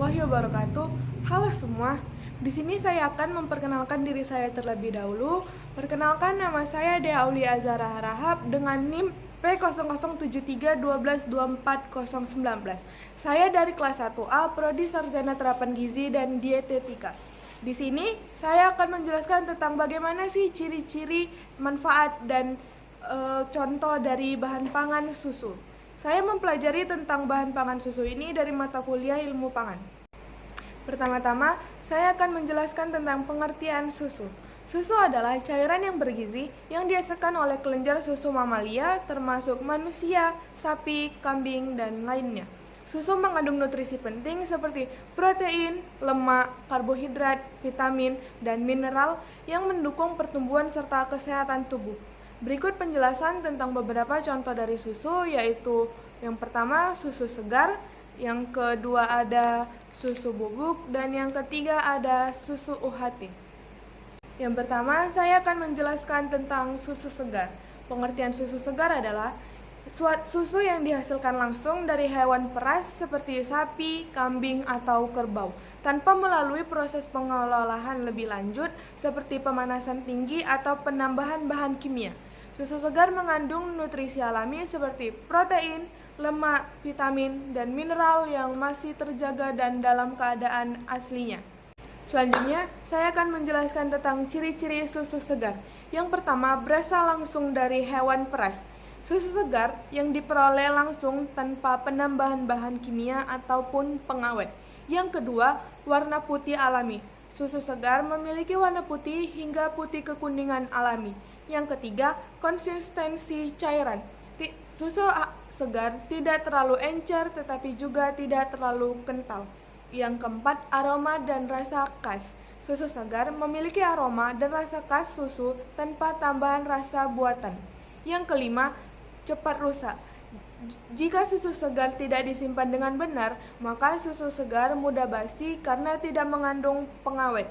warahmatullahi wabarakatuh. Halo semua. Di sini saya akan memperkenalkan diri saya terlebih dahulu. Perkenalkan, nama saya Dea Aulia Azhara Harahap dengan NIM P007312240019. Saya dari kelas 1A, Prodi Sarjana Terapan Gizi dan Dietetika. Di sini saya akan menjelaskan tentang bagaimana sih ciri-ciri, manfaat, dan contoh dari bahan pangan susu. Saya mempelajari tentang bahan pangan susu ini dari mata kuliah ilmu pangan. Pertama-tama, saya akan menjelaskan tentang pengertian susu. Susu adalah cairan yang bergizi yang dihasilkan oleh kelenjar susu mamalia termasuk manusia, sapi, kambing, dan lainnya. Susu mengandung nutrisi penting seperti protein, lemak, karbohidrat, vitamin, dan mineral yang mendukung pertumbuhan serta kesehatan tubuh. Berikut penjelasan tentang beberapa contoh dari susu, yaitu yang pertama susu segar, yang kedua ada susu bubuk, dan yang ketiga ada susu UHT. Yang pertama, saya akan menjelaskan tentang susu segar. Pengertian susu segar adalah susu yang dihasilkan langsung dari hewan peras seperti sapi, kambing, atau kerbau, tanpa melalui proses pengolahan lebih lanjut seperti pemanasan tinggi atau penambahan bahan kimia. Susu segar mengandung nutrisi alami seperti protein, lemak, vitamin, dan mineral yang masih terjaga dan dalam keadaan aslinya. Selanjutnya, saya akan menjelaskan tentang ciri-ciri susu segar. Yang pertama, berasal langsung dari hewan peras. Susu segar yang diperoleh langsung tanpa penambahan bahan kimia ataupun pengawet. Yang kedua, warna putih alami. Susu segar memiliki warna putih hingga putih kekuningan alami. Yang ketiga, konsistensi cairan. Susu segar tidak terlalu encer tetapi juga tidak terlalu kental. Yang keempat, aroma dan rasa khas. Susu segar memiliki aroma dan rasa khas susu tanpa tambahan rasa buatan. Yang kelima, cepat rusak. Jika susu segar tidak disimpan dengan benar, maka susu segar mudah basi karena tidak mengandung pengawet.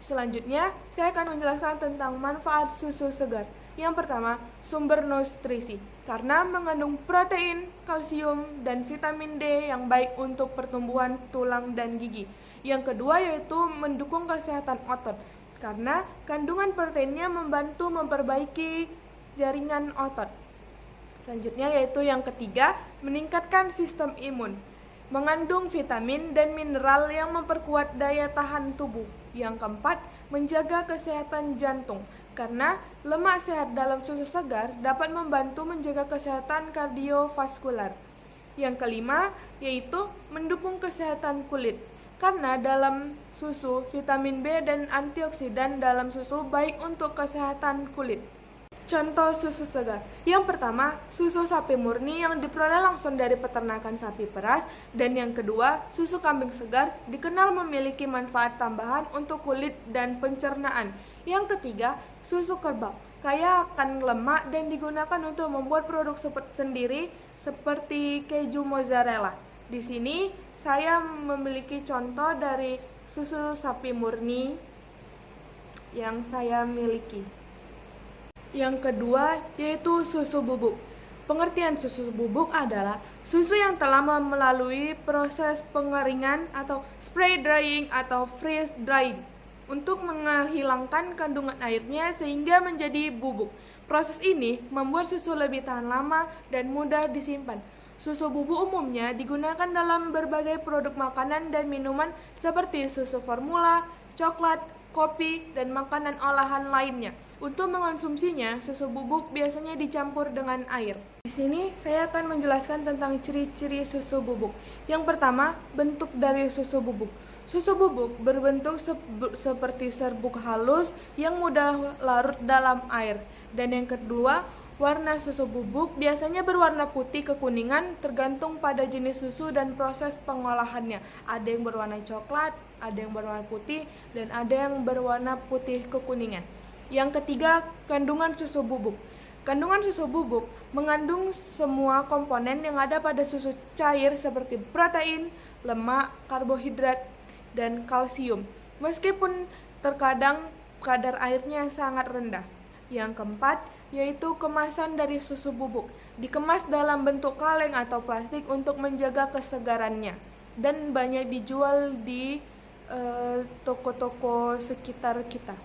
Selanjutnya, saya akan menjelaskan tentang manfaat susu segar. Yang pertama, sumber nutrisi. Karena mengandung protein, kalsium, dan vitamin D yang baik untuk pertumbuhan tulang dan gigi. Yang kedua yaitu mendukung kesehatan otot. Karena kandungan proteinnya membantu memperbaiki jaringan otot. Selanjutnya yaitu yang ketiga, meningkatkan sistem imun. Mengandung vitamin dan mineral yang memperkuat daya tahan tubuh. Yang keempat, menjaga kesehatan jantung. Karena lemak sehat dalam susu segar dapat membantu menjaga kesehatan kardiovaskular. Yang kelima, yaitu mendukung kesehatan kulit. Karena dalam susu, vitamin B dan antioksidan dalam susu baik untuk kesehatan kulit. Contoh susu segar. Yang pertama, susu sapi murni yang diperoleh langsung dari peternakan sapi peras, dan yang kedua, susu kambing segar dikenal memiliki manfaat tambahan untuk kulit dan pencernaan. Yang ketiga, susu kerbau kaya akan lemak dan digunakan untuk membuat produk sendiri seperti keju mozzarella. Di sini saya memiliki contoh dari susu sapi murni yang saya miliki. Yang kedua yaitu susu bubuk. Pengertian susu bubuk adalah susu yang telah melalui proses pengeringan atau spray drying atau freeze drying untuk menghilangkan kandungan airnya sehingga menjadi bubuk. Proses ini membuat susu lebih tahan lama dan mudah disimpan. Susu bubuk umumnya digunakan dalam berbagai produk makanan dan minuman seperti susu formula, coklat, kopi, dan makanan olahan lainnya. Untuk mengonsumsinya, susu bubuk biasanya dicampur dengan air. Di sini saya akan menjelaskan tentang ciri-ciri susu bubuk. Yang pertama, bentuk dari susu bubuk. Susu bubuk berbentuk seperti serbuk halus yang mudah larut dalam air. Dan yang kedua, warna susu bubuk biasanya berwarna putih kekuningan tergantung pada jenis susu dan proses pengolahannya. Ada yang berwarna coklat, ada yang berwarna putih, dan ada yang berwarna putih kekuningan. Yang ketiga, kandungan susu bubuk. Kandungan susu bubuk mengandung semua komponen yang ada pada susu cair seperti protein, lemak, karbohidrat, dan kalsium. Meskipun terkadang kadar airnya sangat rendah. Yang keempat, yaitu kemasan dari susu bubuk. Dikemas dalam bentuk kaleng atau plastik untuk menjaga kesegarannya. dan banyak dijual di toko-toko sekitar kita.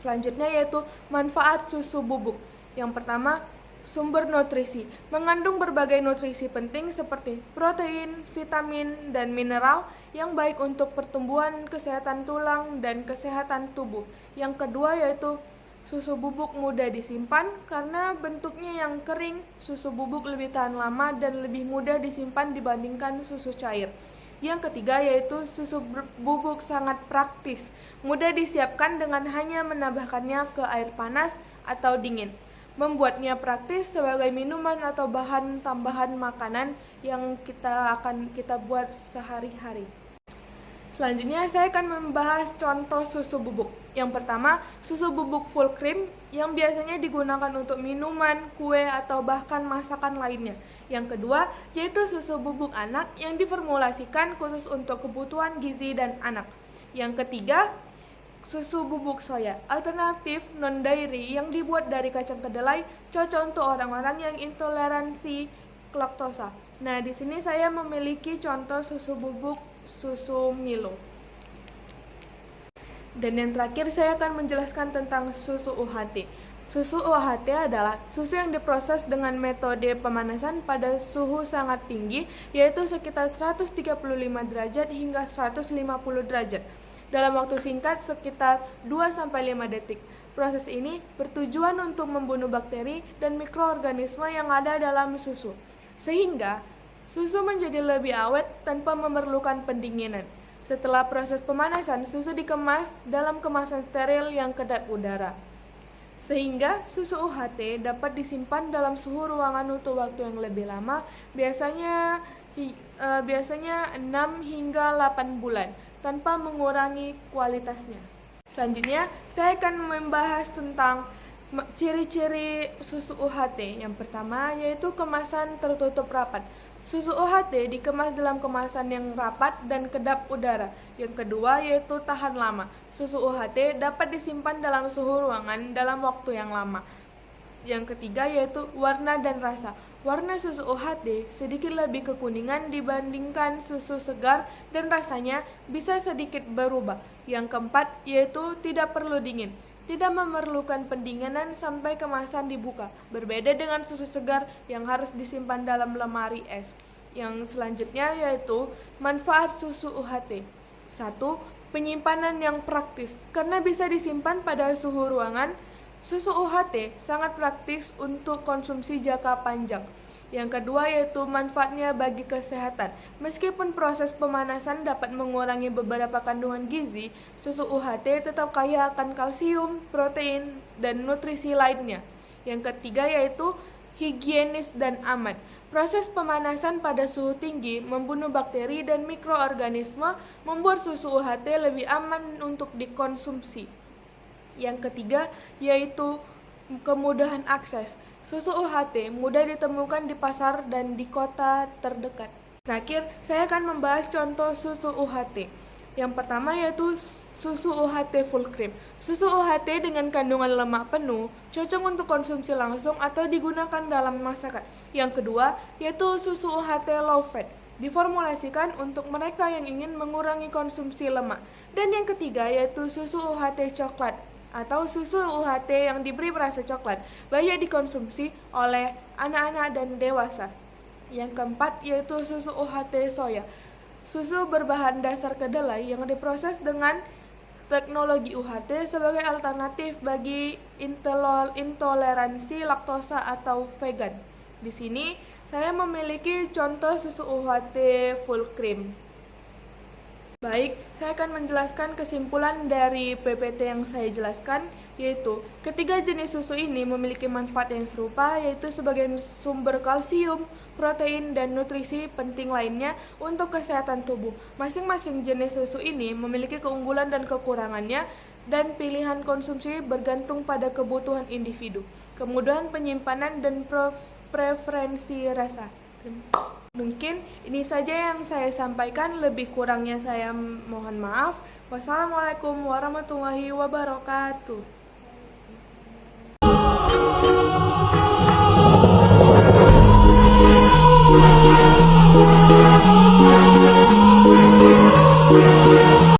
Selanjutnya yaitu manfaat susu bubuk. Yang pertama, sumber nutrisi. Mengandung berbagai nutrisi penting seperti protein, vitamin, dan mineral yang baik untuk pertumbuhan, kesehatan tulang, dan kesehatan tubuh. Yang kedua yaitu susu bubuk mudah disimpan karena bentuknya yang kering. Susu bubuk lebih tahan lama dan lebih mudah disimpan dibandingkan susu cair. Yang ketiga yaitu susu bubuk sangat praktis, mudah disiapkan dengan hanya menambahkannya ke air panas atau dingin. Membuatnya praktis sebagai minuman atau bahan tambahan makanan yang kita buat sehari-hari. Selanjutnya saya akan membahas contoh susu bubuk. Yang pertama, susu bubuk full cream yang biasanya digunakan untuk minuman, kue, atau bahkan masakan lainnya. Yang kedua, yaitu susu bubuk anak yang diformulasikan khusus untuk kebutuhan gizi dan anak. Yang ketiga, susu bubuk soya, alternatif non-dairy yang dibuat dari kacang kedelai, cocok untuk orang-orang yang intoleransi laktosa. Nah, di sini saya memiliki contoh susu bubuk susu Milo. Dan yang terakhir saya akan menjelaskan tentang susu UHT. Susu UHT adalah susu yang diproses dengan metode pemanasan pada suhu sangat tinggi, yaitu sekitar 135 derajat hingga 150 derajat. Dalam waktu singkat sekitar 2-5 detik. Proses ini bertujuan untuk membunuh bakteri dan mikroorganisme yang ada dalam susu, sehingga susu menjadi lebih awet tanpa memerlukan pendinginan. Setelah proses pemanasan, susu dikemas dalam kemasan steril yang kedap udara, sehingga susu UHT dapat disimpan dalam suhu ruangan untuk waktu yang lebih lama, biasanya 6 hingga 8 bulan, tanpa mengurangi kualitasnya. Selanjutnya, saya akan membahas tentang ciri-ciri susu UHT. Yang pertama yaitu kemasan tertutup rapat. Susu UHT dikemas dalam kemasan yang rapat dan kedap udara. Yang kedua yaitu tahan lama. Susu UHT dapat disimpan dalam suhu ruangan dalam waktu yang lama. Yang ketiga yaitu warna dan rasa. Warna susu UHT sedikit lebih kekuningan dibandingkan susu segar dan rasanya bisa sedikit berubah. Yang keempat yaitu tidak perlu dingin. Tidak memerlukan pendinginan sampai kemasan dibuka, berbeda dengan susu segar yang harus disimpan dalam lemari es. Yang selanjutnya yaitu manfaat susu UHT. 1. Penyimpanan yang praktis. Karena bisa disimpan pada suhu ruangan, susu UHT sangat praktis untuk konsumsi jangka panjang. Yang kedua yaitu manfaatnya bagi kesehatan. Meskipun proses pemanasan dapat mengurangi beberapa kandungan gizi, susu UHT tetap kaya akan kalsium, protein, dan nutrisi lainnya. Yang ketiga yaitu higienis dan aman. Proses pemanasan pada suhu tinggi membunuh bakteri dan mikroorganisme, membuat susu UHT lebih aman untuk dikonsumsi. Yang ketiga yaitu kemudahan akses. Susu UHT mudah ditemukan di pasar dan di kota terdekat. Terakhir, saya akan membahas contoh susu UHT. Yang pertama yaitu susu UHT full cream. Susu UHT dengan kandungan lemak penuh, cocok untuk konsumsi langsung atau digunakan dalam masakan. Yang kedua yaitu susu UHT low fat. Diformulasikan untuk mereka yang ingin mengurangi konsumsi lemak. Dan yang ketiga yaitu susu UHT coklat atau susu UHT yang diberi rasa coklat, banyak dikonsumsi oleh anak-anak dan dewasa. Yang keempat yaitu susu UHT soya. Susu berbahan dasar kedelai yang diproses dengan teknologi UHT sebagai alternatif bagi intoleransi laktosa atau vegan. Di sini saya memiliki contoh susu UHT full cream. Baik, saya akan menjelaskan kesimpulan dari PPT yang saya jelaskan, yaitu ketiga jenis susu ini memiliki manfaat yang serupa, yaitu sebagai sumber kalsium, protein, dan nutrisi penting lainnya untuk kesehatan tubuh. Masing-masing jenis susu ini memiliki keunggulan dan kekurangannya, dan pilihan konsumsi bergantung pada kebutuhan individu, kemudahan penyimpanan, dan preferensi rasa. Mungkin ini saja yang saya sampaikan, lebih kurangnya saya mohon maaf. Wassalamualaikum warahmatullahi wabarakatuh.